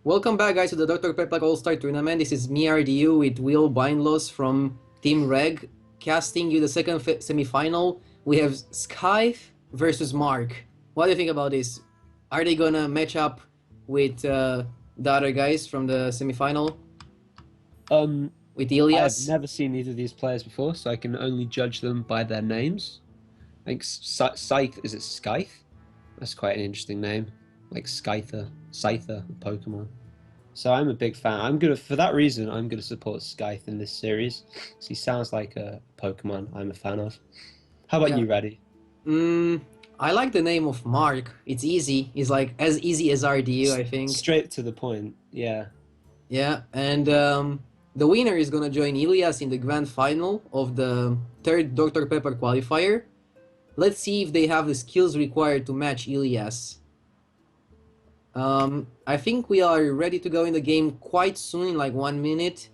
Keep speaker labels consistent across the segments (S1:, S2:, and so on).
S1: Welcome back, guys, to the Dr. Peplag All-Star Tournament. This is me, RDU, with Will Bindloss from Team Reg, casting you the second semi-final. We have Skyythe versus Marc. What do you think about this? Are they gonna match up with the other guys from the semi-final? With Ilias?
S2: I've never seen either of these players before, so I can only judge them by their names. I think Scythe, is it Skyythe? That's quite an interesting name. Like Skyythe, a Pokemon. So I'm a big fan. For that reason, I'm gonna support Skyythe in this series. So he sounds like a Pokemon I'm a fan of. How about you, Reddy?
S1: I like the name of Marc. It's easy. It's like as easy as RDU, I think.
S2: Straight to the point, yeah.
S1: Yeah, and the winner is gonna join Ilias in the grand final of the third Dr. Pepper qualifier. Let's see if they have the skills required to match Ilias. I think we are ready to go in the game quite soon, in like 1 minute.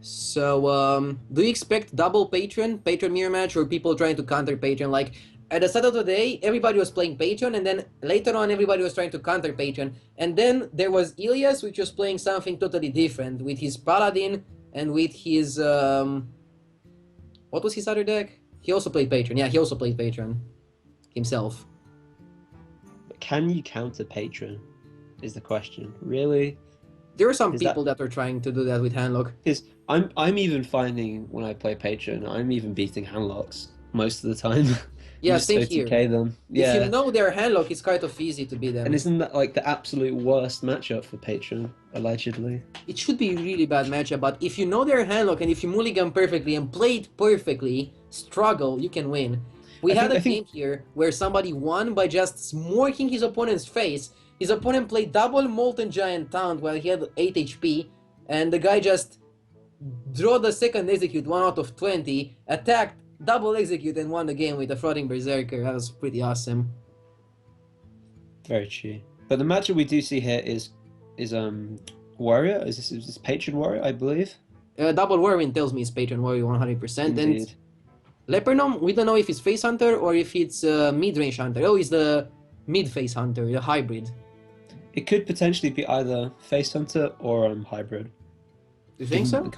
S1: So, do you expect double Patron mirror match, or people trying to counter Patron? Like, at the start of the day, everybody was playing Patron, and then later on, everybody was trying to counter Patron. And then there was Ilias, which was playing something totally different, with his Paladin, and with his, what was his other deck? He also played Patron. Yeah, he also played Patron himself.
S2: Can you counter Patron? Is the question. Really?
S1: There are some people that are trying to do that with handlock.
S2: Because I'm even finding when I play Patron, I'm even beating handlocks most of the time.
S1: Yeah, same here.
S2: Them. Yeah.
S1: If you know their handlock, it's kind of easy to beat them.
S2: And isn't that like the absolute worst matchup for Patron, allegedly?
S1: It should be a really bad matchup, but if you know their handlock and if you mulligan perfectly and play it perfectly, struggle, you can win. We had a game here where somebody won by just smorking his opponent's face. His opponent played double Molten Giant Taunt while he had 8 HP, and the guy just drew the second execute, 1 out of 20, attacked, double execute, and won the game with a Floating Berserker. That was pretty awesome.
S2: Very true. But the matchup we do see here is Warrior. Is this Patron Warrior, I believe?
S1: Double Whirlwind tells me it's Patron Warrior 100%.
S2: Indeed.
S1: And Lepernom, we don't know if it's Face Hunter or if it's mid-range Hunter. Oh, it's the mid-face Hunter, the hybrid.
S2: It could potentially be either Face Hunter or hybrid.
S1: You think so?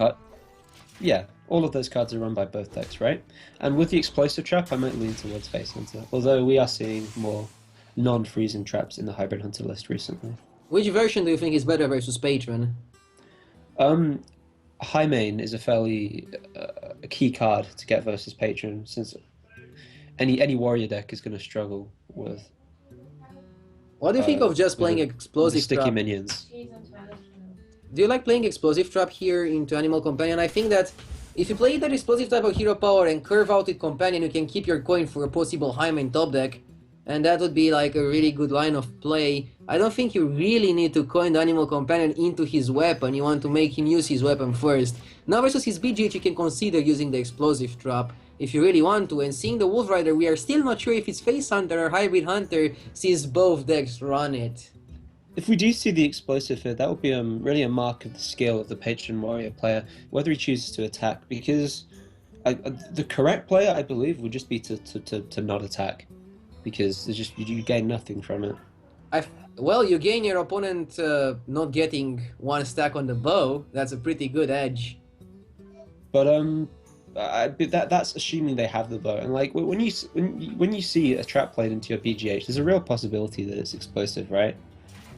S2: Yeah, all of those cards are run by both decks, right? And with the Explosive Trap, I might lean towards Face Hunter. Although we are seeing more non-freezing traps in the Hybrid Hunter list recently.
S1: Which version do you think is better versus Patron?
S2: High Main is a fairly a key card to get versus Patron, since any Warrior deck is going to struggle with.
S1: What do you think of just playing Explosive
S2: sticky
S1: Trap?
S2: minions?
S1: Do you like playing Explosive Trap here into Animal Companion? I think that if you play that Explosive type of Hero Power and curve out with Companion, you can keep your coin for a possible high main top deck, and that would be like a really good line of play. I don't think you really need to coin the Animal Companion into his weapon. You want to make him use his weapon first. Now versus his BGH, you can consider using the Explosive Trap if you really want to. And seeing the Wolf Rider, we are still not sure if it's Face Hunter or Hybrid Hunter, since both decks run it.
S2: If we do see the Explosive here, that would be really a mark of the skill of the Patron Warrior player, whether he chooses to attack, because the correct player, I believe, would just be to not attack, because there's just you gain nothing from it.
S1: Well, you gain your opponent not getting 1 stack on the bow. That's a pretty good edge.
S2: But that's assuming they have the bow, and like when you see a trap played into your BGH, there's a real possibility that it's explosive, right?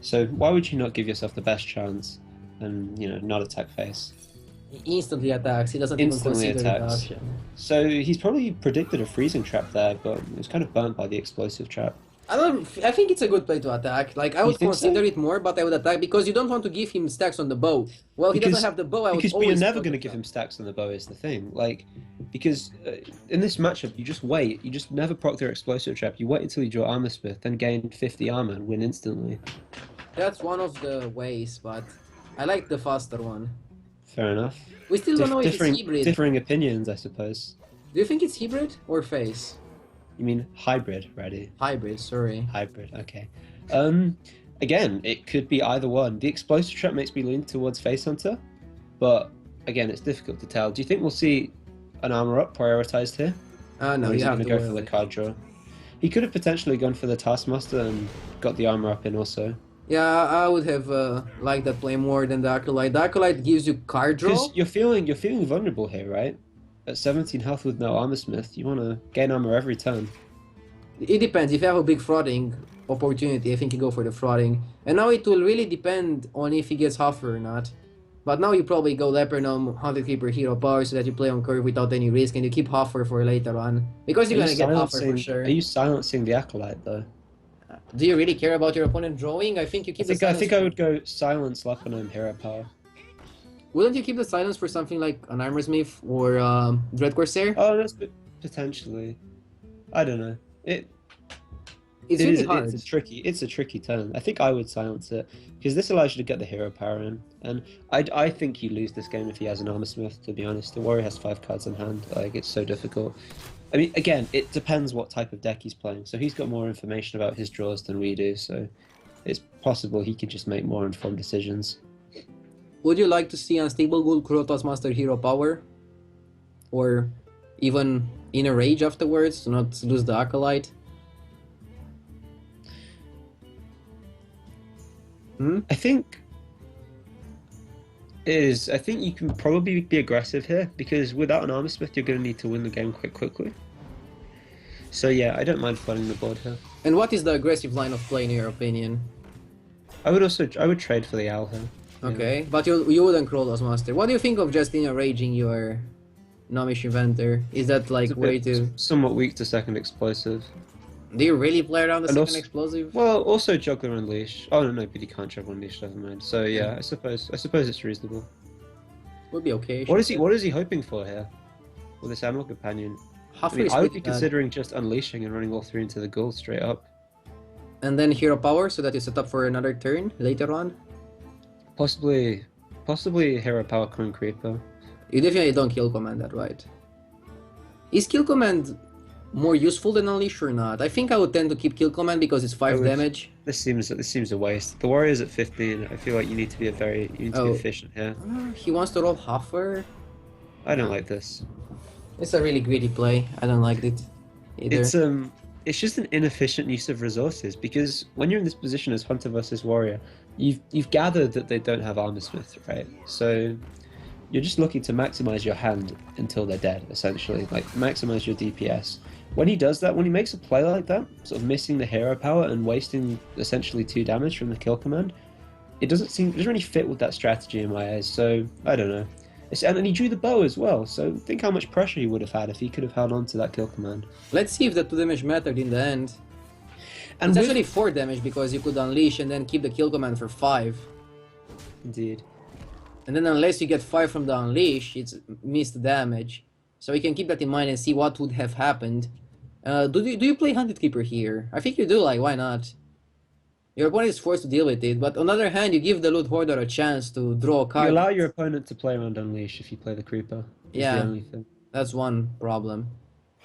S2: So why would you not give yourself the best chance and not attack face?
S1: He instantly attacks. He doesn't even consider the option.
S2: So he's probably predicted a freezing trap there, but it was kind of burnt by the explosive trap.
S1: I think it's a good play to attack. Like, I would consider it more, but I would attack because you don't want to give him stacks on the bow. Well, he doesn't have the bow.
S2: Because you're never going to give him stacks on the bow is the thing. Like, because in this matchup, you just wait. You just never proc their explosive trap. You wait until you draw Armor Smith, then gain 50 armor and win instantly.
S1: That's one of the ways, but I like the faster one.
S2: Fair enough.
S1: We still don't know if it's hybrid.
S2: Differing opinions, I suppose.
S1: Do you think it's hybrid or face?
S2: You mean hybrid, Reddy?
S1: Hybrid, sorry.
S2: Hybrid, okay. Again, it could be either one. The explosive trap makes me lean towards Face Hunter, but again, it's difficult to tell. Do you think we'll see an armor up prioritized here?
S1: No,
S2: you have to go for the card draw. He could have potentially gone for the Taskmaster and got the armor up in also.
S1: Yeah, I would have liked that play more than the Acolyte. The Acolyte gives you card draw.
S2: Because you're feeling vulnerable here, right? At 17 health with no armor smith, you want to gain armor every turn.
S1: It depends. If you have a big frauding opportunity, I think you go for the frauding. And now it will really depend on if he gets Huffer or not. But now you probably go Lepernom, 100 Creeper Hero Power so that you play on curve without any risk and you keep Huffer for later on. Because you're gonna get Huffer for sure.
S2: Are you silencing the acolyte though?
S1: Do you really care about your opponent drawing? I think you keep the silence.
S2: I think I would go silence Lepernom hero power.
S1: Wouldn't you keep the silence for something like an Armorsmith or Dread Corsair?
S2: Oh, that's potentially. I don't know.
S1: It's really hard.
S2: It's a tricky turn. I think I would silence it because this allows you to get the hero power in, and I think you lose this game if he has an armor smith. To be honest, the warrior has 5 cards in hand. Like it's so difficult. I mean, again, it depends what type of deck he's playing. So he's got more information about his draws than we do. So it's possible he can just make more informed decisions.
S1: Would you like to see Unstable Ghoul Kurota's Master Hero Power? Or even Inner Rage afterwards to not lose the Acolyte?
S2: I think you can probably be aggressive here because without an armor smith, you're going to need to win the game quite quickly. So yeah, I don't mind flooding the board here.
S1: And what is the aggressive line of play in your opinion?
S2: I would trade for the owl here.
S1: Okay, but you wouldn't crawl as master. What do you think of just Inner Raging your Nomish Inventor? Is that like way too
S2: somewhat weak to second explosive?
S1: Do you really play around the second explosive?
S2: Well, also Juggler Unleash. Oh no, but he can't Juggler Unleash. Never mind. So yeah, I suppose it's reasonable.
S1: Would be okay.
S2: What is he hoping for here with this Animal Companion? I would be considering just unleashing and running all 3 into the goal straight up.
S1: And then Hero Power so that you set up for another turn later on.
S2: Possibly Hero Power Queen Creeper.
S1: You definitely don't Kill Command that, right? Is Kill Command more useful than Unleash or not? I think I would tend to keep Kill Command because it's 5 damage.
S2: This seems a waste. The warrior's at 15. I feel like you need to be be efficient here.
S1: He wants to roll Huffer.
S2: I don't like this.
S1: It's a really greedy play. I don't like it either.
S2: It's just an inefficient use of resources because when you're in this position as Hunter versus Warrior, you've gathered that they don't have Armor Smith, right? So you're just looking to maximize your hand until they're dead, essentially, like maximize your DPS. When he does that, when he makes a play like that, sort of missing the hero power and wasting essentially 2 damage from the kill command, it doesn't really fit with that strategy in my eyes. So I don't know. And he drew the bow as well, so think how much pressure he would have had if he could have held on to that kill command.
S1: Let's see if the 2 damage mattered in the end. And it's actually 4 damage because you could unleash and then keep the kill command for 5.
S2: Indeed.
S1: And then unless you get 5 from the unleash, it's missed damage. So you can keep that in mind and see what would have happened. Do you play Hunted Keeper here? I think you do, like, why not? Your opponent is forced to deal with it, but on the other hand, you give the Loot Hoarder a chance to draw a card.
S2: You allow your opponent to play around Unleash if you play the Creeper.
S1: Yeah,
S2: the only thing.
S1: That's one problem.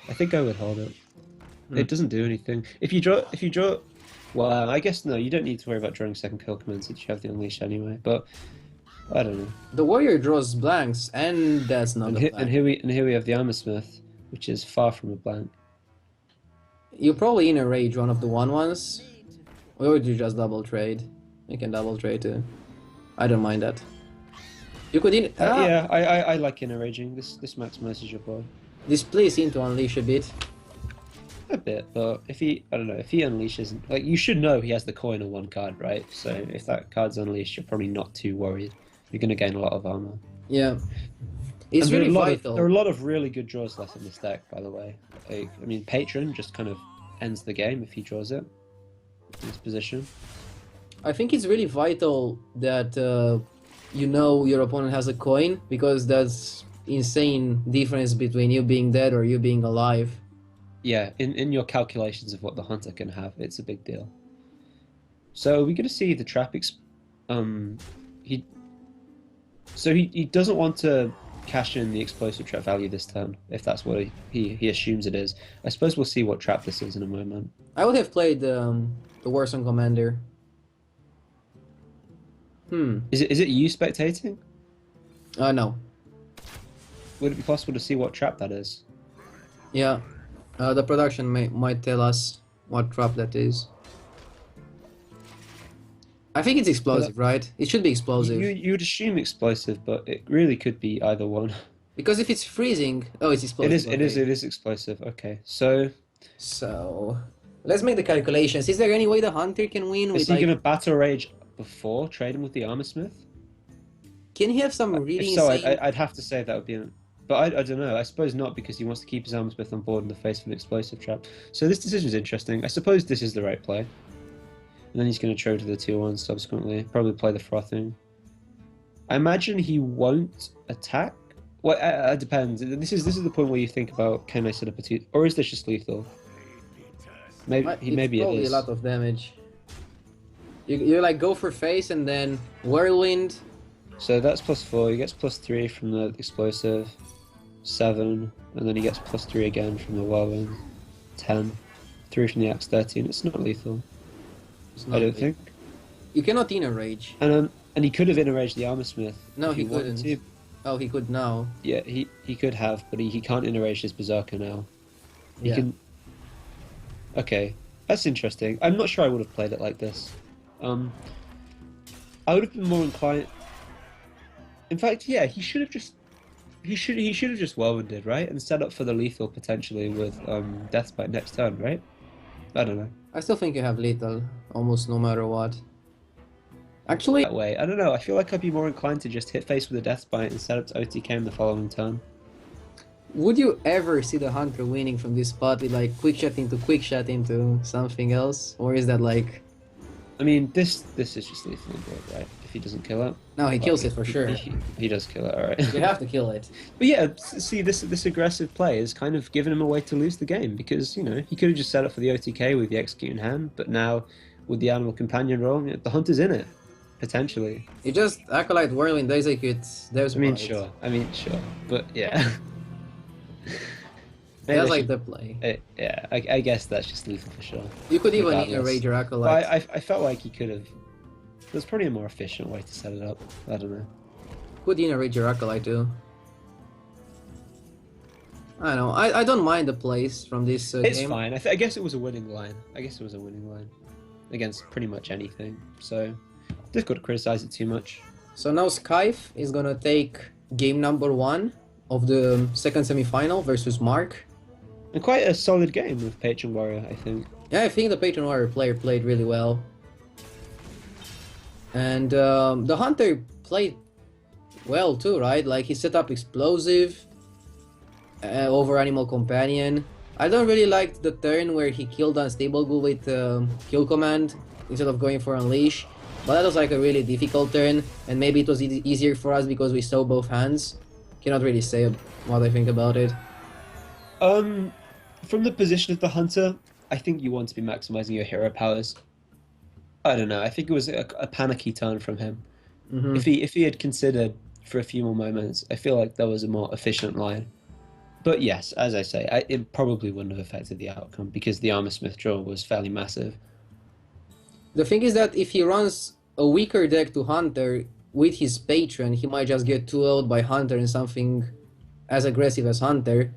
S2: I think I would hold it. It doesn't do anything. If you draw, well, I guess no, you don't need to worry about drawing second kill commands since you have the Unleash anyway. But I don't know.
S1: The Warrior draws blanks, and that's not a blank.
S2: And here we have the Armor Smith, which is far from a blank.
S1: You probably Inner Rage one of the 1/1s. Or would you just double trade? You can double trade too. I don't mind that. You could
S2: yeah, I like Inner Raging. This maximizes your board.
S1: This plays into Unleash a bit.
S2: A bit, but if he unleashes, like, you should know he has the coin on 1 card, right? So if that card's unleashed, you're probably not too worried. You're going to gain a lot of armor.
S1: Yeah. It's really vital.
S2: There are a lot of really good draws left in this deck, by the way. Like, I mean, Patron just kind of ends the game if he draws it in this position.
S1: I think it's really vital that you know your opponent has a coin, because that's insane difference between you being dead or you being alive.
S2: Yeah, in your calculations of what the hunter can have, it's a big deal. So we're going to see the trap. He doesn't want to cash in the explosive trap value this turn, if that's what he assumes it is. I suppose we'll see what trap this is in a moment.
S1: I would have played the Warzone Commander.
S2: Is it you spectating?
S1: No.
S2: Would it be possible to see what trap that is?
S1: Yeah. The production might tell us what trap that is. I think it's explosive, right? It should be explosive.
S2: You'd assume explosive, but it really could be either one.
S1: Because if it's freezing... Oh, it's explosive.
S2: It
S1: Okay.
S2: is explosive. Okay, so
S1: So... Let's make the calculations. Is there any way the hunter can win
S2: is
S1: with,
S2: he
S1: like...
S2: gonna battle rage before trading with the armor smith?
S1: Can he have some
S2: If
S1: really
S2: so,
S1: insane...
S2: I'd have to say that would be an... But I don't know. I suppose not, because he wants to keep his armor smith on board in the face of an explosive trap. So this decision is interesting. I suppose this is the right play. And then he's going to trade to the 2-1 subsequently. Probably play the frothing. I imagine he won't attack. Well, it depends. This is the point where you think about, can I set up a 2... Or is this just lethal? Maybe it
S1: probably
S2: is.
S1: a lot of damage. You like go for face and then whirlwind.
S2: So that's +4. He gets +3 from the explosive. 7, and then he gets +3 again from the whirlwind. 10. 3 from the axe. 13. It's not lethal. I don't think.
S1: You cannot inner rage.
S2: And he could have inner raged the armor smith.
S1: No,
S2: if
S1: he
S2: wanted
S1: couldn't.
S2: to.
S1: Oh, he could now.
S2: Yeah, he could have, but he can't inner rage his berserker now. He
S1: Yeah.
S2: can. Okay, that's interesting. I'm not sure I would have played it like this. I would have been more inclined. In fact, yeah, he should have just whirlwinded, right, and set up for the lethal potentially with Deathbite next turn, right? I don't know.
S1: I still think you have lethal, almost no matter what. Actually,
S2: That way, I don't know. I feel like I'd be more inclined to just hit face with a Deathbite and set up to OTK in the following turn.
S1: would you ever see the hunter winning from this spot with like quick shot into something else, or is that like?
S2: I mean, this is just lethal on board, right? If he doesn't kill it.
S1: No, he kills it for sure.
S2: He does kill it, alright.
S1: You have to kill it.
S2: But yeah, see, this aggressive play is kind of giving him a way to lose the game, because, you know, he could have just set up for the OTK with the execute in hand, but now, with the animal companion role, the hunter's in it, potentially.
S1: You just acolyte whirlwind execute. There's
S2: I mean,
S1: right.
S2: sure. But yeah. Maybe
S1: That's
S2: I
S1: like
S2: should-
S1: the play.
S2: yeah, I guess that's just lethal for sure.
S1: You could even
S2: regardless.
S1: inner rage your
S2: But
S1: acolyte.
S2: I felt like he could have... There's probably a more efficient way to set it up. I don't know.
S1: Could inner rage your acolyte too. I don't know. I don't mind the plays from this
S2: It's
S1: game.
S2: fine. I guess it was a winning line. Against pretty much anything. So, difficult to criticize it too much.
S1: So now Skyythe is gonna take game number 1 of the second semi-final versus Mark.
S2: And quite a solid game with Patron Warrior, I think.
S1: Yeah, I think the Patron Warrior player played really well. And the Hunter played well too, right? Like he set up explosive over Animal Companion. I don't really like the turn where he killed Unstable Ghoul with kill command instead of going for Unleash. But that was like a really difficult turn, and maybe it was easier for us because we saw both hands. Cannot really say what I think about it.
S2: From the position of the hunter, I think you want to be maximizing your hero powers. I don't know. I think it was a panicky turn from him.
S1: Mm-hmm.
S2: If he had considered for a few more moments, I feel like there was a more efficient line. But yes, as I say, it probably wouldn't have affected the outcome because the Armor Smith draw was fairly massive.
S1: The thing is that if he runs a weaker deck to Hunter with his Patron, he might just get 2-0'd by Hunter and something as aggressive as Hunter.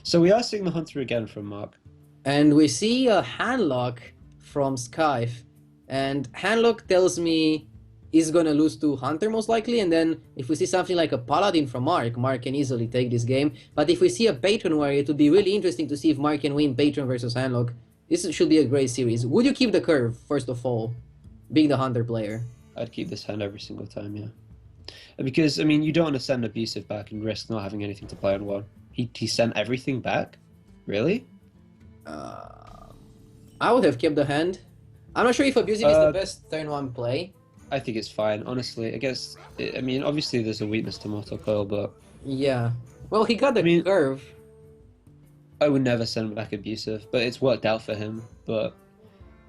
S2: So we are seeing the hunter again from Mark.
S1: And we see a handlock from Skyythe. And handlock tells me he's gonna lose to Hunter most likely, and then if we see something like a Paladin from Mark can easily take this game. But if we see a Patron warrior, it would be really interesting to see if Mark can win Patron versus handlock. This should be a great series. Would you keep the curve, first of all, being the Hunter player?
S2: I'd keep this hand every single time, yeah. Because, I mean, you don't want to send Abusive back and risk not having anything to play on one. He sent everything back? Really?
S1: I would have kept the hand. I'm not sure if Abusive is the best turn 1 play.
S2: I think it's fine, honestly. I guess, I mean, obviously there's a weakness to Mortal Coil, but...
S1: Yeah. Well, he got the curve.
S2: I would never send back Abusive, but it's worked out for him. But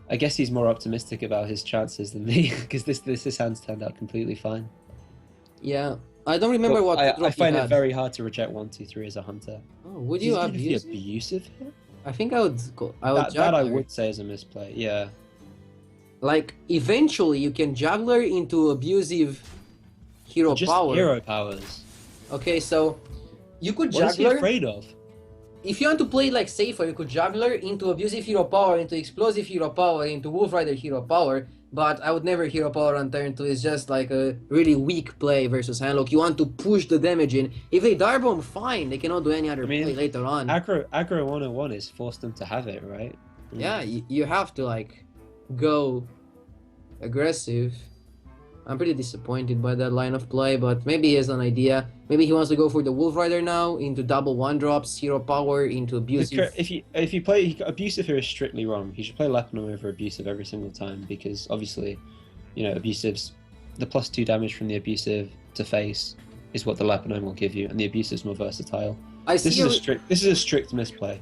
S2: I guess he's more optimistic about his chances than me, because this hand's turned out completely fine.
S1: Yeah. I don't remember what
S2: I find it very hard to reject 1, 2, 3 as a hunter.
S1: Oh, would you abuse?
S2: Abusive here?
S1: I think I would go.
S2: That I would say is a misplay. Yeah.
S1: Like eventually, you can juggler into abusive hero
S2: Just
S1: power.
S2: hero powers.
S1: Okay, so you could
S2: What is he
S1: juggler.
S2: afraid of?
S1: If you want to play like safer, you could juggler into abusive hero power, into explosive hero power, into Wolf Rider hero power, but I would never hero power on turn 2. It's just like a really weak play versus handlock. You want to push the damage in. If they dire bomb, fine. They cannot do any other
S2: I
S1: play
S2: mean,
S1: later on.
S2: aggro 101 is force them to have it, right?
S1: Yeah, you have to like go aggressive. I'm pretty disappointed by that line of play, but maybe he has an idea. Maybe he wants to go for the Wolf Rider now into double 1-drops, hero power into abusive.
S2: If you play abusive here is strictly wrong. He should play Lebanon over abusive every single time because obviously, you know, abusive's the +2 damage from the abusive to face is what the Lebanon will give you, and the abusive's more versatile. This is a strict misplay.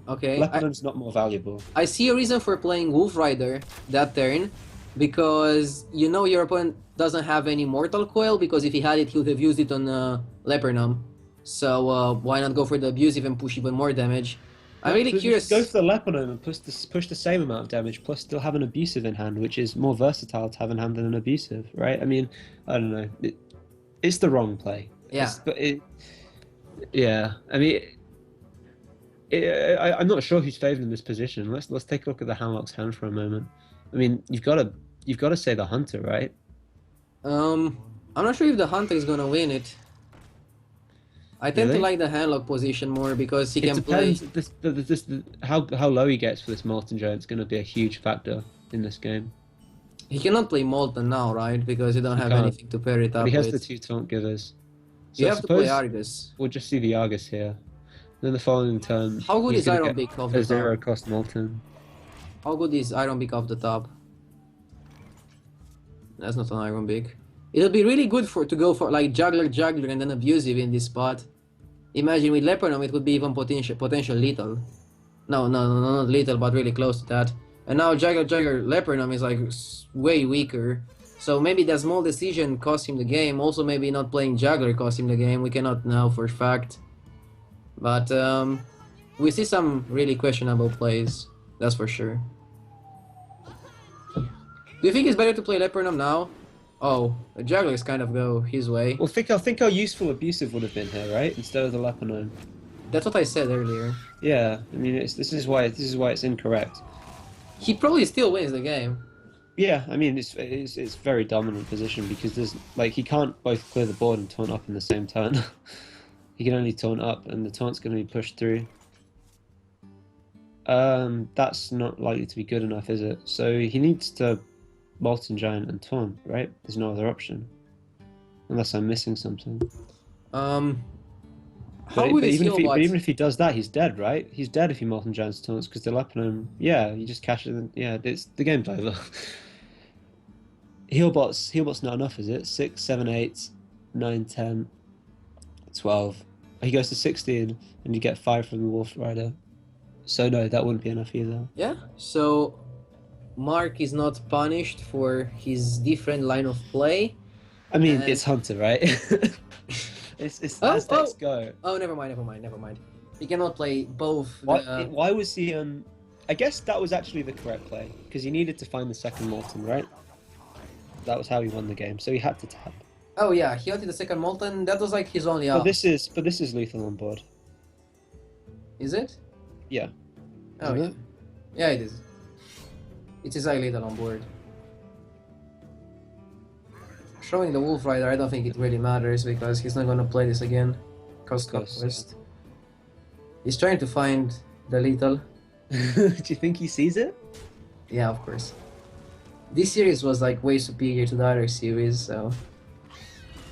S1: Okay.
S2: Lebanon's not more valuable.
S1: I see a reason for playing Wolf Rider that turn, because you know your opponent doesn't have any Mortal Coil, because if he had it, he would have used it on Leopardom. So why not go for the abusive and push even more damage? I'm really curious.
S2: Go for the Lebanon and push the same amount of damage, plus still have an abusive in hand, which is more versatile to have in hand than an abusive, right? I mean, I don't know. It's the wrong play.
S1: Yeah.
S2: Yeah. I mean, I'm not sure who's favored in this position. Let's take a look at the Handlock's hand for a moment. I mean, you've got to say the Hunter, right?
S1: I'm not sure if the Hunter is gonna win it. I tend to like the handlock position more because he can play.
S2: How low he gets for this Molten Giant's going to be a huge factor in this game.
S1: He cannot play Molten now, right? Because you don't have anything to pair it up
S2: but he has
S1: with.
S2: the 2 taunt givers. So
S1: you have to play Argus.
S2: We'll just see the Argus here. Then the following turn.
S1: How good is Iron Beak off the top?
S2: 0 cost Molten.
S1: How good is Iron Beak off the top? That's not an Iron Beak. It'll be really good to go for like juggler, and then abusive in this spot. Imagine with Leopardom it would be even potential lethal. No, not lethal, but really close to that. And now juggler, Leopardom is like way weaker. So maybe that small decision cost him the game. Also maybe not playing juggler cost him the game. We cannot know for a fact. But we see some really questionable plays. That's for sure. Do you think it's better to play Leopardom now? Oh, the jugglers kind of go his way.
S2: Well, think how useful abusive would have been here, right? Instead of the Lebanon.
S1: That's what I said earlier.
S2: Yeah, I mean, this is why it's incorrect.
S1: He probably still wins the game.
S2: Yeah, I mean, it's very dominant position because there's like he can't both clear the board and taunt up in the same turn. He can only taunt up, and the taunt's going to be pushed through. That's not likely to be good enough, is it? So he needs to Molten Giant and taunt, right? There's no other option. Unless I'm missing something.
S1: How would
S2: even if he does that, he's dead, right? He's dead if he Molten Giant's taunts because they'll up on him. Yeah, you just cash it. Yeah, the game's over. Healbot's not enough, is it? 6, 7, 8, 9, 10, 12. He goes to 16, and you get 5 from the Wolf Rider. So no, that wouldn't be enough either.
S1: Yeah. So Mark is not punished for his different line of play.
S2: I mean, it's Hunter, right? it's Aztecs go.
S1: Oh, never mind. He cannot play both.
S2: Why was he? I guess that was actually the correct play because he needed to find the second Molten, right? That was how he won the game. So he had to tap.
S1: Oh yeah, he wanted the second Molten. That was like his only
S2: But this is lethal on board.
S1: Is it?
S2: Yeah.
S1: Oh yeah. Yeah, it is. It is like lethal on board. Showing the Wolf Rider, I don't think it really matters because he's not gonna play this again. Cost Conquest. He's trying to find the lethal.
S2: Do you think he sees it?
S1: Yeah, of course. This series was like way superior to the other series, so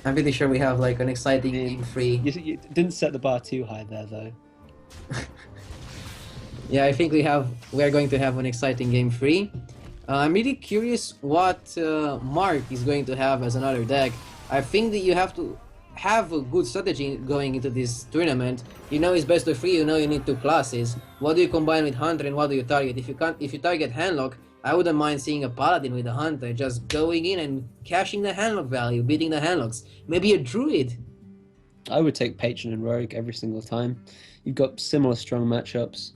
S1: I'm pretty sure we have like an exciting game 3.
S2: You didn't set the bar too high there, though.
S1: Yeah, I think we are going to have an exciting game 3. I'm really curious what Mark is going to have as another deck. I think that you have to have a good strategy going into this tournament. You know it's best of 3, you know you need 2 classes. What do you combine with Hunter and what do you target? If you target Handlock, I wouldn't mind seeing a Paladin with a Hunter, just going in and cashing the Handlock value, beating the Handlocks. Maybe a Druid.
S2: I would take Patron and Rogue every single time. You've got similar strong matchups.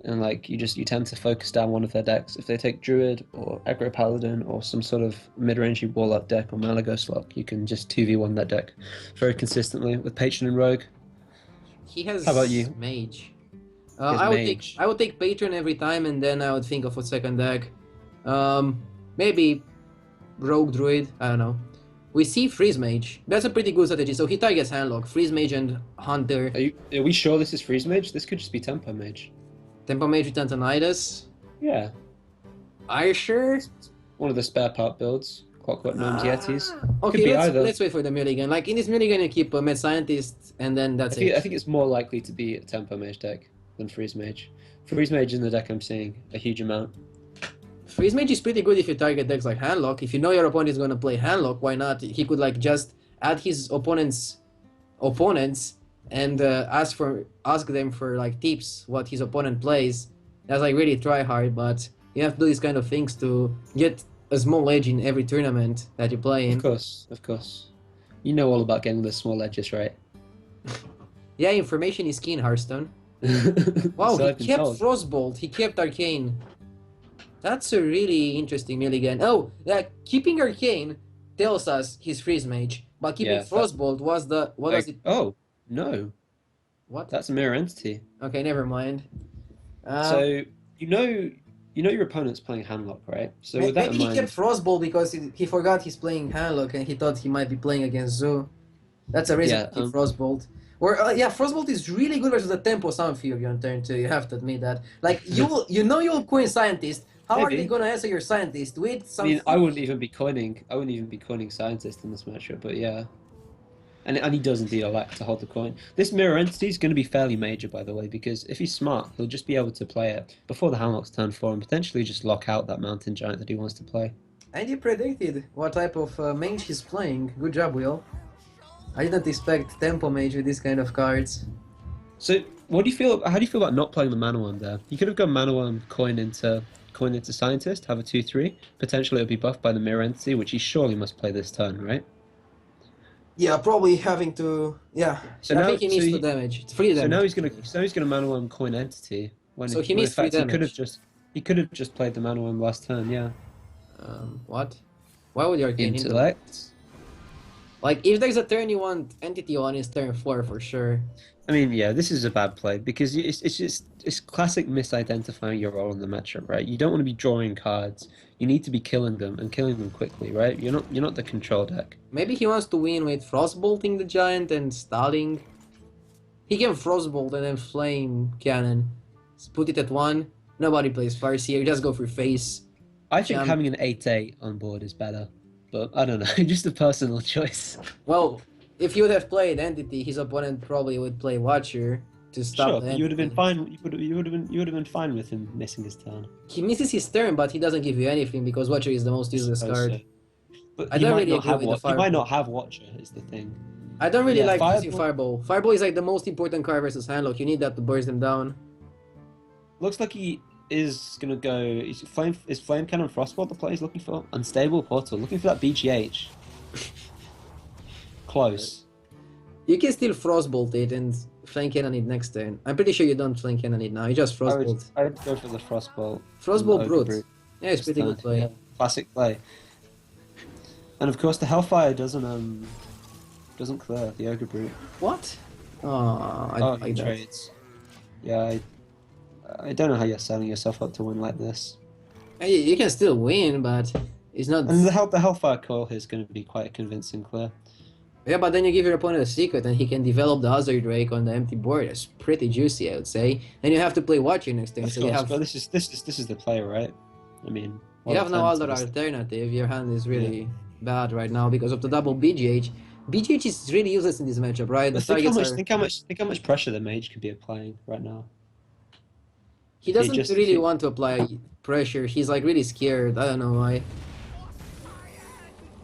S2: And like you tend to focus down one of their decks. If they take Druid or Aggro Paladin or some sort of mid-rangey Warlock deck or Malagos Lock, you can just 2v1 that deck very consistently with Patron and Rogue.
S1: He has.
S2: How about you?
S1: Mage. I would take Patron every time, and then I would think of a second deck. Maybe Rogue Druid, I don't know. We see Freeze Mage. That's a pretty good strategy. So he targets Handlock, Freeze Mage and Hunter.
S2: Are we sure this is Freeze Mage? This could just be Tempo Mage.
S1: Tempo Mage with Antonidas.
S2: Yeah.
S1: Are you sure?
S2: One of the spare part builds. Clockwork Gnomes, Yetis.
S1: Okay,
S2: Could be either.
S1: let's wait for the mulligan. Like in this mulligan, you keep a Mad Scientist, and then that's
S2: I
S1: it.
S2: think it's more likely to be a Tempo Mage deck than Freeze Mage. Freeze Mage in the deck I'm seeing a huge amount.
S1: Freeze Mage is pretty good if you target decks like Handlock. If you know your opponent is going to play Handlock, why not? He could like just add his opponents and ask them for like tips what his opponent plays. That's like really try hard, but you have to do these kind of things to get a small edge in every tournament that you play in.
S2: Of course. You know all about getting the small edges, right?
S1: Yeah, information is key in Hearthstone. Wow,
S2: So
S1: he
S2: I've been
S1: kept
S2: told.
S1: Frostbolt, he kept Arcane. That's a really interesting mulligan. Oh, yeah, keeping Arcane tells us he's Freeze Mage, but keeping
S2: Yeah,
S1: Frostbolt was the... What
S2: Like,
S1: does it...
S2: oh, no.
S1: What?
S2: That's a mirror entity.
S1: Okay, never mind.
S2: So you know your opponent's playing Handlock, right? So with that
S1: Maybe
S2: in
S1: he
S2: mind,
S1: kept Frostbolt because he forgot he's playing Handlock and he thought he might be playing against Zoo. That's a reason
S2: Yeah,
S1: to keep Frostbolt. Or yeah, Frostbolt is really good versus the Tempo Sound Fury on turn 2. You have to admit that. Like you'll coin Scientist. How are
S2: Maybe.
S1: they gonna answer your Scientist with
S2: I
S1: some?
S2: mean, I wouldn't even be coining Scientist in this matchup, but yeah. And he does indeed elect to hold the coin. This mirror entity is going to be fairly major, by the way, because if he's smart, he'll just be able to play it before the Handlock's turn 4 and potentially just lock out that Mountain Giant that he wants to play.
S1: And you predicted what type of mage he's playing. Good job, Will. I didn't expect Tempo Mage with these kind of cards.
S2: So, what do you feel? How do you feel about not playing the Mana Worm there? He could have gone Mana Worm, coin into Scientist, have a 2/3. Potentially, it'll be buffed by the mirror entity, which he surely must play this turn, right?
S1: Yeah, probably having to. Yeah,
S2: So
S1: I
S2: now-
S1: think he needs
S2: so
S1: the
S2: he-
S1: damage. It's free damage.
S2: So now he's gonna Mana Worm coin entity. When
S1: So he
S2: when in
S1: missed 3
S2: fact,
S1: damage.
S2: he could have just played the Mana Worm last turn. Yeah.
S1: What? Why would you Arcane into?
S2: Intellect.
S1: Like, if there's a turn you want Entity on, it's turn 4 for sure.
S2: I mean, yeah, this is a bad play because it's classic misidentifying your role in the matchup, right? You don't want to be drawing cards. You need to be killing them and killing them quickly, right? You're not the control deck.
S1: Maybe he wants to win with Frostbolting the Giant and stalling. He can Frostbolt and then Flame Cannon. Just put it at 1. Nobody plays Farseer, just go for face.
S2: I think
S1: Jam.
S2: having an 8/8 on board is better, but I don't know, just a personal choice.
S1: Well, if you would have played Entity, his opponent probably would play Watcher to stop
S2: Sure,
S1: the
S2: but you would have been
S1: Entity.
S2: fine. You would have been fine with him missing his turn.
S1: He misses his turn, but he doesn't give you anything because Watcher is the most useless
S2: Suppose
S1: card.
S2: so. But
S1: I
S2: he
S1: don't
S2: might
S1: really
S2: not
S1: agree
S2: have
S1: with the
S2: He
S1: Fireball.
S2: might not have Watcher. Is the thing.
S1: I don't really
S2: Yeah,
S1: like using
S2: Fireball-
S1: Fireball. Fireball is like the most important card versus Handlock. You need that to burst them down.
S2: Looks like he is gonna go. Is Flame Cannon Frostbolt the play he's looking for? Unstable Portal, looking for that BGH. Close.
S1: You can still Frostbolt it and Flame Cannon it next turn. I'm pretty sure you don't Flame Cannon it now. You just Frostbolt.
S2: I would go for the Frostbolt.
S1: Frostbolt
S2: Ogre
S1: Brute. Yeah, it's pretty good play.
S2: Yeah, classic play. And of course, the Hellfire doesn't clear the Ogre Brute.
S1: What? Oh, I
S2: Oh,
S1: don't
S2: he
S1: like that.
S2: trades. Yeah, I don't know how you're setting yourself up to win like this.
S1: You can still win, but it's not.
S2: And the Hellfire coil here is going to be quite a convincing clear.
S1: Yeah, but then you give your opponent a secret and he can develop the Hazard Drake on the empty board. That's pretty juicy, I would say. And you have to play Watcher next turn,
S2: Of
S1: so
S2: course,
S1: you have
S2: but this is the play, right? I mean,
S1: you have no other
S2: alternative.
S1: alternative. Your hand is really bad right now because of the double BGH. BGH is really useless in this matchup, right? The
S2: Think how,
S1: targets
S2: much,
S1: are...
S2: think how much pressure the mage could be applying right now.
S1: He doesn't
S2: just-
S1: really want to apply pressure. He's like really scared. I don't know why.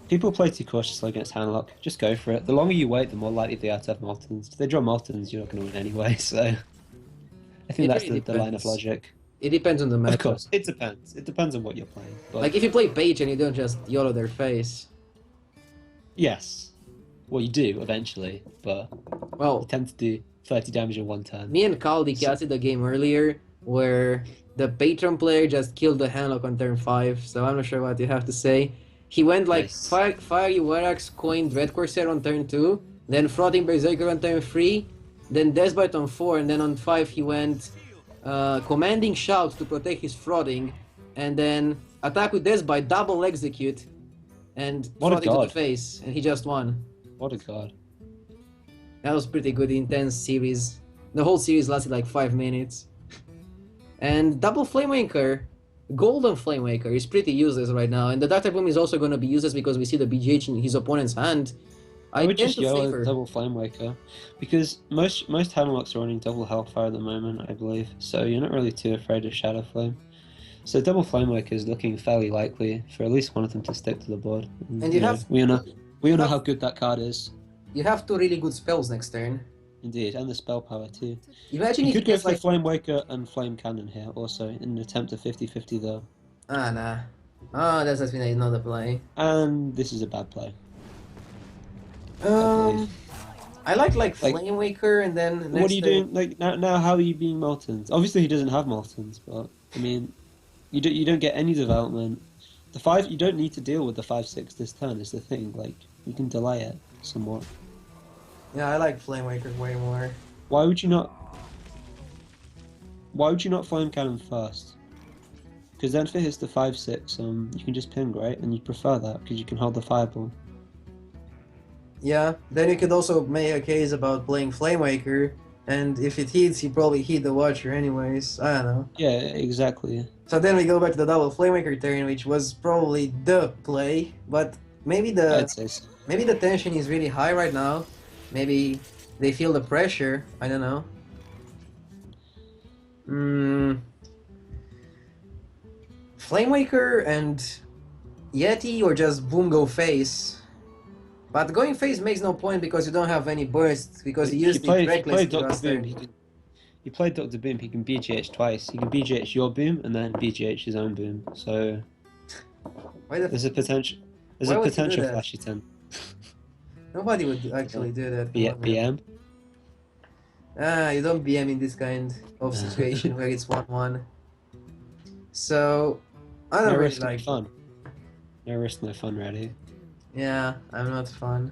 S2: People play too cautiously against Handlock. Just go for it. The longer you wait, the more likely they are to have Moltons. If they draw Moltons, you're not going to win anyway, so... I think
S1: It
S2: that's
S1: really
S2: the line of
S1: depends.
S2: logic.
S1: It depends on the matchup.
S2: Of course, it depends. It depends on what you're playing. But
S1: Like if you play Page and you don't just YOLO their face.
S2: yes. Well, you do, eventually, but you
S1: Well,
S2: tend to do 30 damage in one turn.
S1: me and Caldi casted the game earlier where the Patron player just killed the Handlock on turn 5, so I'm not sure what you have to say. He went like
S2: Nice.
S1: Fiery Warax coined Red Corsair on turn 2, then Frothing Berserker on turn 3, then Deathbite on 4, and then on 5 he went Commanding Shout to protect his Frothing, and then attack with this by double execute and
S2: What a
S1: shot it to the
S2: god.
S1: face, and he just won.
S2: What a god.
S1: That was pretty good, intense series. The whole series lasted like 5 minutes. And double Flamewaker, Golden Flamewaker is pretty useless right now, and the Dr. Boom is also going to be useless because we see the BGH in his opponent's hand.
S2: I would
S1: tend
S2: just
S1: to
S2: yell
S1: favor.
S2: double Flamewaker, because most Handlocks are running double Hellfire at the moment, I believe, so you're not really too afraid of Shadow Flame. So double Flamewaker is looking fairly likely for at least one of them to stick to the board.
S1: And you have
S2: we all know how good that card is.
S1: You have 2 really good spells next turn.
S2: Indeed, and the spell power too.
S1: Imagine
S2: You
S1: if
S2: could go
S1: gets
S2: for
S1: like
S2: Flamewaker and Flame Cannon here also, in an attempt at 50-50 though.
S1: ah nah. Oh, that's been another play.
S2: And this is a bad play.
S1: I like Flamewaker, and then next
S2: what are you doing? Like now, how are you being Moltons? Obviously, he doesn't have Moltons, but I mean, you don't get any development. The 5, you don't need to deal with the 5/6 this turn. Is the thing. Like you can delay it somewhat.
S1: Yeah, I like Flamewaker way more.
S2: Why would you not? Why would you not Flame Cannon first? Because then if it hits the 5/6, you can just ping, right? And you prefer that because you can hold the fireball.
S1: Yeah, then you could also make a case about playing Flamewaker, and if it hits, you probably hit the Watcher anyways. I don't know.
S2: Yeah, exactly.
S1: So then we go back to the double Flamewaker turn, which was probably the play, but maybe
S2: I'd say so.
S1: maybe the tension is really high right now. Maybe they feel the pressure. I don't know. Flamewaker and Yeti, or just boom go face. But going face makes no point because you don't have any bursts, because you used it recklessly last turn.
S2: He played Dr. Boom, he can BGH twice. He can BGH your boom and then BGH his own boom. So there's a potential flashy 10.
S1: Nobody would actually do that.
S2: BM?
S1: You don't BM in this kind of situation where it's 1-1. So I don't really like
S2: fun. No risk, no fun, ready.
S1: Yeah, I'm not fun.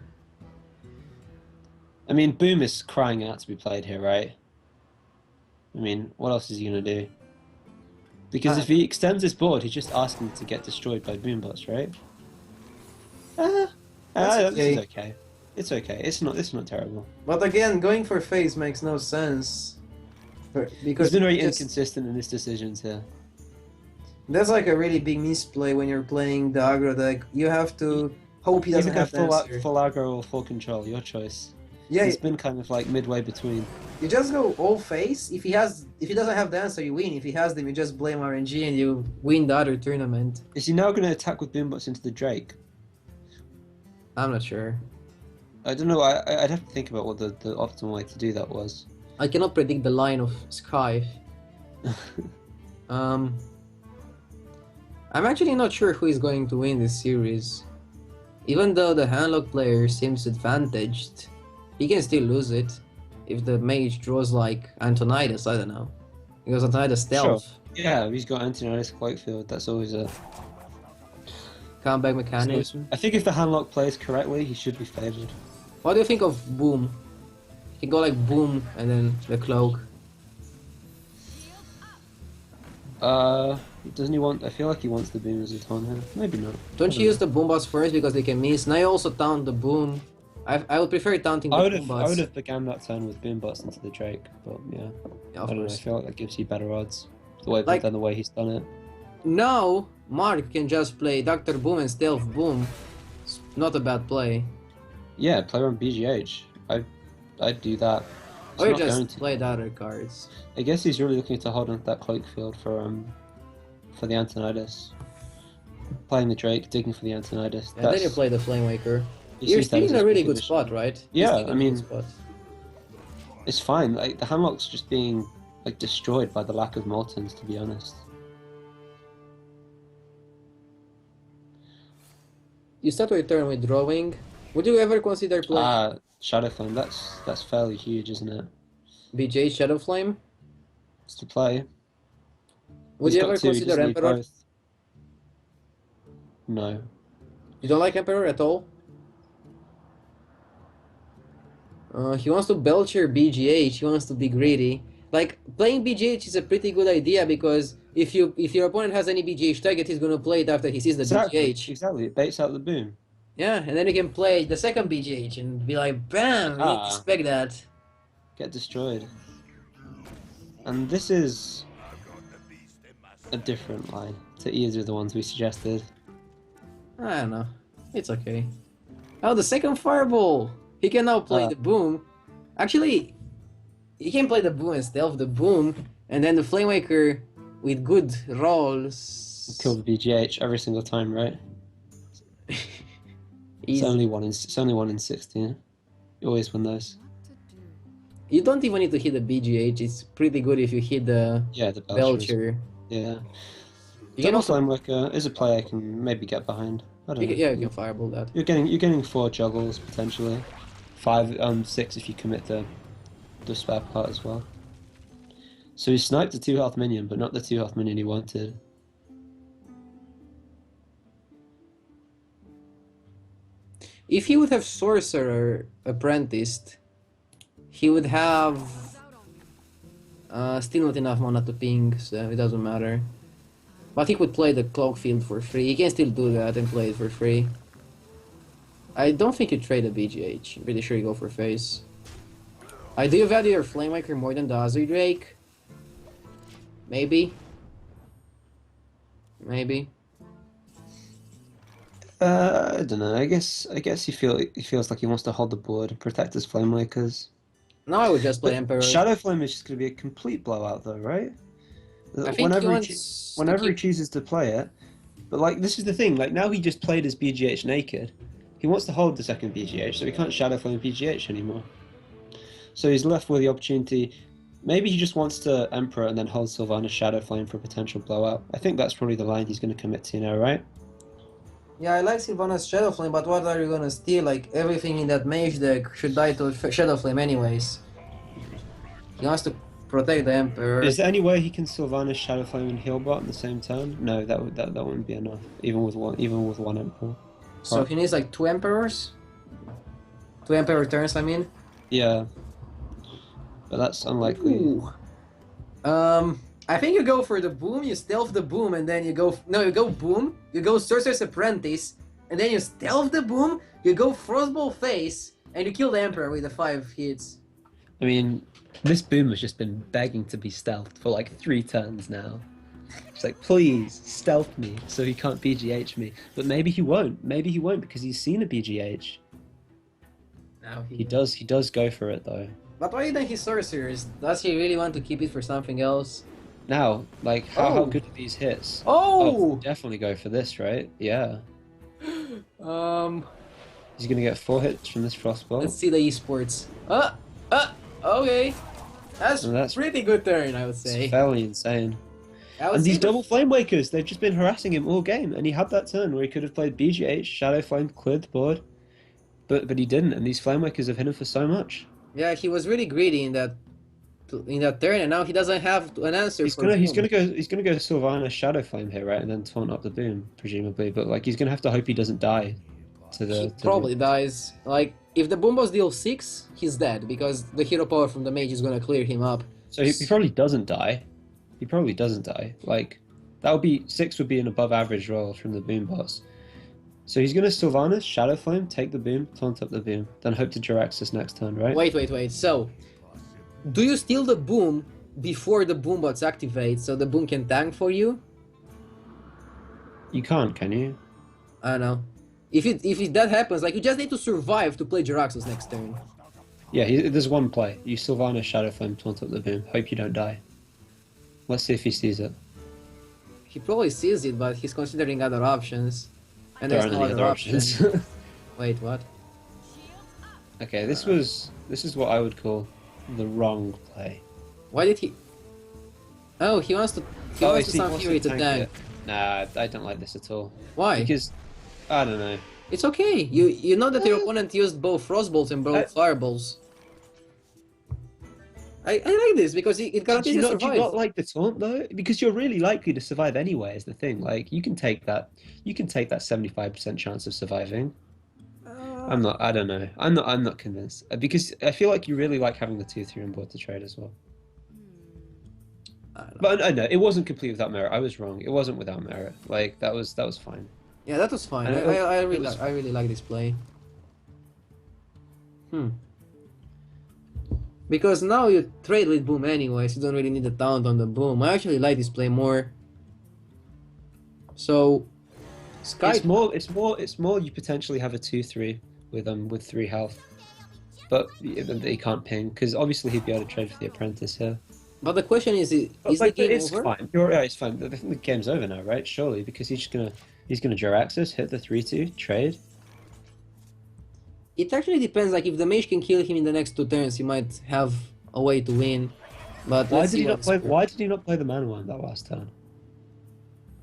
S2: I mean, Boom is crying out to be played here, right? I mean, what else is he gonna do? Because if he extends his board, he's just asking to get destroyed by Boombots, right? This is okay. It's okay. It's not terrible.
S1: But again, going for face makes no sense. Because
S2: he's been very inconsistent in his decisions here.
S1: That's like a really big misplay when you're playing the aggro deck. You have to hope he doesn't have
S2: full aggro or full control, your choice.
S1: Yeah,
S2: he's been kind of like midway between.
S1: You just go all face. If he doesn't have the answer, you win. If he has them, you just blame RNG and you win the other tournament.
S2: Is he now going to attack with Boombots into the Drake?
S1: I'm not sure.
S2: I don't know. I'd have to think about what the optimal way to do that was.
S1: I cannot predict the line of Skyythe. I'm actually not sure who is going to win this series. Even though the handlock player seems advantaged, he can still lose it if the mage draws like Antonidas, I don't know. Because Antonidas stealth.
S2: Sure. Yeah, he's got Antonidas Quakefield, that's always a
S1: comeback mechanism.
S2: I think if the handlock plays correctly, he should be favoured.
S1: What do you think of Boom? He can go like Boom and then the cloak.
S2: Doesn't he want? I feel like he wants the boom as a taunt here. Maybe not.
S1: Don't you use the boom bots first because they can miss? Now you also taunt the boom. I would prefer taunting the boom bots.
S2: I would have began that turn with boom bots into the Drake, but yeah.
S1: Yeah,
S2: I don't know. I feel like that gives you better odds. The way the way he's done it.
S1: Now Mark can just play Dr. Boom and Stealth Boom. It's not a bad play.
S2: Yeah, play on BGH. I'd do that.
S1: Or just play the other cards.
S2: I guess he's really looking to hold on to that cloak field for the Antonidas. Playing the Drake, digging for the Antonidas.
S1: And then you play the Flamewaker. You're still in a really good spot, right?
S2: Yeah, I mean, it's fine. Like the handlock's just being like destroyed by the lack of Moltons, to be honest.
S1: You start your turn with drawing. Would you ever consider playing
S2: Shadow Flame? That's fairly huge, isn't it?
S1: BJ Shadow Flame?
S2: It's to play.
S1: Would you ever consider Emperor?
S2: No.
S1: You don't like Emperor at all? He wants to belch your BGH, he wants to be greedy. Like, playing BGH is a pretty good idea because if your opponent has any BGH target, he's gonna play it after he sees the
S2: Exactly,
S1: BGH.
S2: exactly. It baits out the boom.
S1: Yeah, and then you can play the second BGH and be like, bam, you didn't
S2: Ah,
S1: expect that.
S2: get destroyed. And this is a different line to either of the ones we suggested.
S1: I don't know. It's okay. Oh, the second fireball! He can now play
S2: Uh,
S1: the boom. Actually, he can play the boom and stealth the boom, and then the Flamewaker with good rolls.
S2: Kill the BGH every single time, right? It's
S1: Easy.
S2: only one in 16. You always win those.
S1: You don't even need to hit the BGH. It's pretty good if you hit the
S2: Yeah, the
S1: Belcher.
S2: Yeah.
S1: You can
S2: Double
S1: also
S2: Flamewaker is a play I can maybe get behind. I don't know.
S1: yeah, you can fireball that.
S2: You're getting 4 juggles potentially. 6 if you commit the spare part as well. So he sniped the 2 health minion, but not the 2 health minion he wanted.
S1: If he would have Sorcerer apprenticed, he would have still not enough mana to ping, so it doesn't matter. But he could play the Cloak Field for free. He can still do that and play it for free. I don't think you trade a BGH. I'm pretty sure you go for face. I do value your Flamewaker more than the Azure Drake. Maybe. Maybe.
S2: I don't know. I guess he feels like he wants to hold the board and protect his Flamewakers.
S1: Now I would just play
S2: But
S1: Emperor.
S2: Shadow Flame is just going to be a complete blowout, though, right?
S1: I think
S2: Whenever he chooses to play it, but like this is the thing. Like now he just played his BGH naked. He wants to hold the second BGH, so he can't Shadow Flame BGH anymore. So he's left with the opportunity. Maybe he just wants to Emperor and then hold Sylvanas Shadow Flame for a potential blowout. I think that's probably the line he's going to commit to now, right?
S1: Yeah, I like Sylvanas Shadow Flame, but what are you gonna steal? Like, everything in that mage deck should die to Shadow Flame anyways. He wants to protect the Emperor.
S2: Is there any way he can Sylvanas Shadow Flame and heal bot in the same turn? No, that wouldn't be enough. Even with one Emperor.
S1: So he needs like 2 Emperors? 2 Emperor turns, I mean?
S2: Yeah. But that's unlikely.
S1: Ooh. I think you go for the boom, you stealth the boom, and then you go... No, you go boom, you go Sorcerer's Apprentice, and then you stealth the boom, you go Frostbolt face, and you kill the Emperor with the 5 hits.
S2: I mean, this boom has just been begging to be stealthed for like 3 turns now. It's like, please, stealth me so he can't BGH me. But maybe he won't. Maybe he won't because he's seen a BGH.
S1: Now
S2: He does go for it though.
S1: But why then he Sorcerers? Does he really want to keep it for something else?
S2: Now, like, how good are these hits?
S1: Oh!
S2: Definitely go for this, right? Yeah.
S1: Um...
S2: He's gonna get 4 hits from this Frostbolt.
S1: Let's see the esports. Okay. That's pretty good turn, I would say.
S2: It's fairly insane.
S1: I would
S2: And
S1: say
S2: these double Flamewakers, they've just been harassing him all game, and he had that turn where he could have played BGH, Shadow Flame, cleared the board, but he didn't, and these Flamewakers have hit him for so much.
S1: Yeah, he was really greedy in that turn, and now he doesn't have an answer.
S2: He's gonna go Sylvanas Shadow Flame here, right, and then taunt up the boom, presumably. But like he's gonna have to hope he doesn't die.
S1: He probably dies. Like if the boom boss deals 6, he's dead because the hero power from the mage is gonna clear him up.
S2: So he probably doesn't die. He probably doesn't die. Like that would be 6 would be an above average roll from the boom boss. So he's gonna Sylvanas Shadow Flame, take the boom, taunt up the boom, then hope to Jiraxis next turn, right?
S1: Wait. So, do you steal the boom before the boom bots activate so the boom can tank for you?
S2: You can't, can you?
S1: I don't know. If that happens, like you just need to survive to play Jiraxis next turn.
S2: Yeah, there's one play. You Sylvanas Shadow Flame, taunt up the boom. Hope you don't die. Let's see if he sees it.
S1: He probably sees it, but he's considering other options. And
S2: There
S1: there's
S2: aren't
S1: no
S2: any
S1: other
S2: other
S1: options.
S2: options.
S1: Wait, what?
S2: Okay, this is what I would call the wrong play.
S1: Why did he... Oh, he wants to summon Fury to tank.
S2: it. Nah, I don't like this at all.
S1: Why?
S2: Because, I don't know.
S1: It's okay. You know that your opponent used both Frostbolts and both Fireballs. I like this because it guarantees you survive.
S2: Do you not like the taunt though? Because you're really likely to survive anyway. Is the thing. Like you can take that 75% chance of surviving. I'm not. I don't know. I'm not convinced because I feel like you really like having the 2/3 on board to trade as well.
S1: I don't know.
S2: But I know it wasn't complete without merit. I was wrong. It wasn't without merit. Like that was fine.
S1: Yeah, that was fine.
S2: And
S1: I really like this play. Because now you trade with boom anyways, you don't really need a taunt on the boom. I actually like this play more. So Skyythe.
S2: It's more. You potentially have a 2-3 with 3 health, but he can't ping because obviously he'd be able to trade for the apprentice here.
S1: But the question is the game
S2: it's
S1: over?
S2: fine. You're right. It's fine. I think the game's over now, right? Surely because he's gonna Jiraxxus, hit the 3-2, trade.
S1: It actually depends. Like if the mage can kill him in the next 2 turns, he might have a way to win. But
S2: Why did he not play? Why did he not play the mana one that last turn?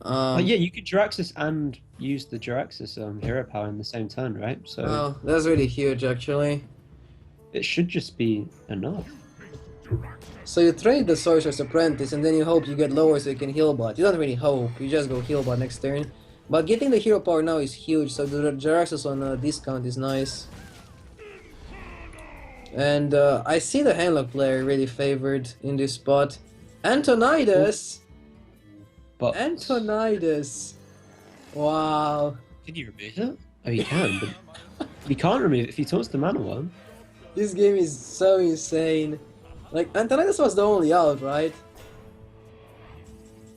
S2: Yeah, you could Jiraxxus and use the Jiraxxus hero power in the same turn, right? So
S1: oh, that's really huge, actually.
S2: it should just be enough.
S1: So you trade the Sorcerer's Apprentice, and then you hope you get lower so you can heal bot. You don't really hope, you just go heal bot next turn. But getting the hero power now is huge, so the Jiraxxus on a discount is nice. And I see the Handlock player really favored in this spot. Antonidas!
S2: But
S1: Antonidas! Wow.
S2: can you remove it? Oh, you can, but you can't remove it if he taunts the mana one.
S1: This game is so insane. Like, Antonidas was the only out, right?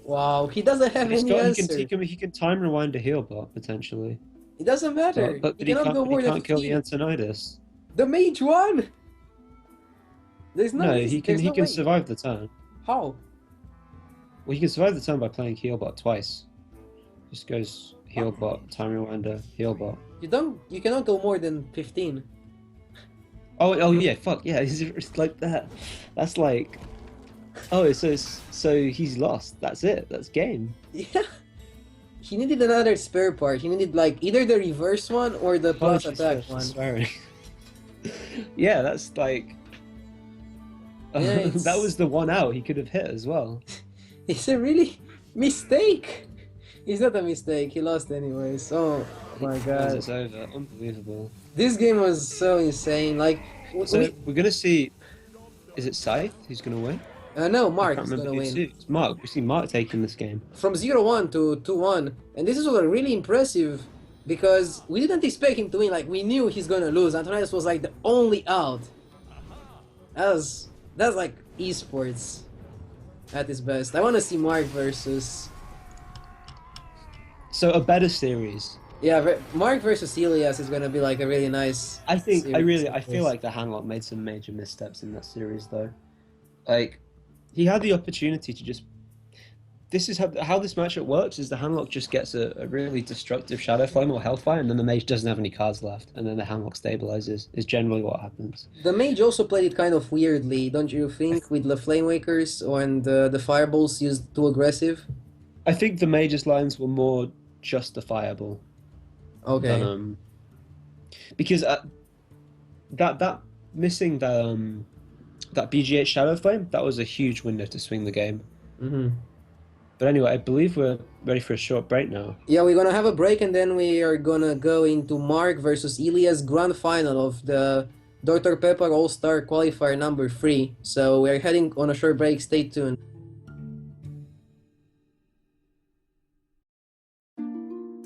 S1: Wow, he doesn't have any answer.
S2: He can time rewind a heal bot potentially.
S1: It doesn't matter.
S2: But
S1: he
S2: he
S1: cannot go more
S2: can't
S1: than
S2: kill the
S1: 15.
S2: Antonidas.
S1: The mage won! There's no,
S2: No, he can
S1: way.
S2: survive the turn.
S1: How?
S2: Well, he can survive the turn by playing heal bot twice. Just goes heal bot, time rewinder, heal bot.
S1: You cannot go more than 15.
S2: Oh yeah, fuck yeah, it's like that. That's like, oh, so he's lost. That's it. That's game.
S1: Yeah. He needed another spare part. He needed like either the reverse one or the plus attack one.
S2: Swearing. Yeah, that's like.
S1: Yeah,
S2: that was the one out he could have hit as well.
S1: It's a really mistake. It's not a mistake. He lost anyways. Oh my god.
S2: It's over. Unbelievable.
S1: This game was so insane. Like,
S2: So we're gonna see. Is it Skyythe who's gonna win?
S1: no,
S2: I
S1: Mark
S2: can't
S1: is
S2: remember
S1: gonna
S2: who's
S1: win.
S2: who. It's Mark. We see Mark taking this game.
S1: From 0-1 to 2-1. And this is really impressive because we didn't expect him to win. Like, we knew he's gonna lose. Antonidas was like the only out. That's like esports at its best. I want to see Mark versus...
S2: So a better series.
S1: Yeah, Mark versus Elias is gonna be like a really nice...
S2: I
S1: series.
S2: feel like the Handlock made some major missteps in that series though. Like, he had the opportunity to just... This is how this matchup works, is the Handlock just gets a really destructive Shadow Flame or Hellfire, and then the Mage doesn't have any cards left, and then the Handlock stabilizes, is generally what happens.
S1: The Mage also played it kind of weirdly, don't you think, with the Flame Wakers and the Fireballs used too aggressive?
S2: I think the Mage's lines were more justifiable.
S1: Okay.
S2: Than, because that missing that BGH Shadow Flame, that was a huge window to swing the game.
S1: Mm-hmm.
S2: But anyway, I believe we're ready for a short break now.
S1: Yeah, we're gonna have a break and then we are gonna go into Mark versus Elias grand final of the Dr. Pepper All-Star Qualifier number 3. So we're heading on a short break, stay tuned.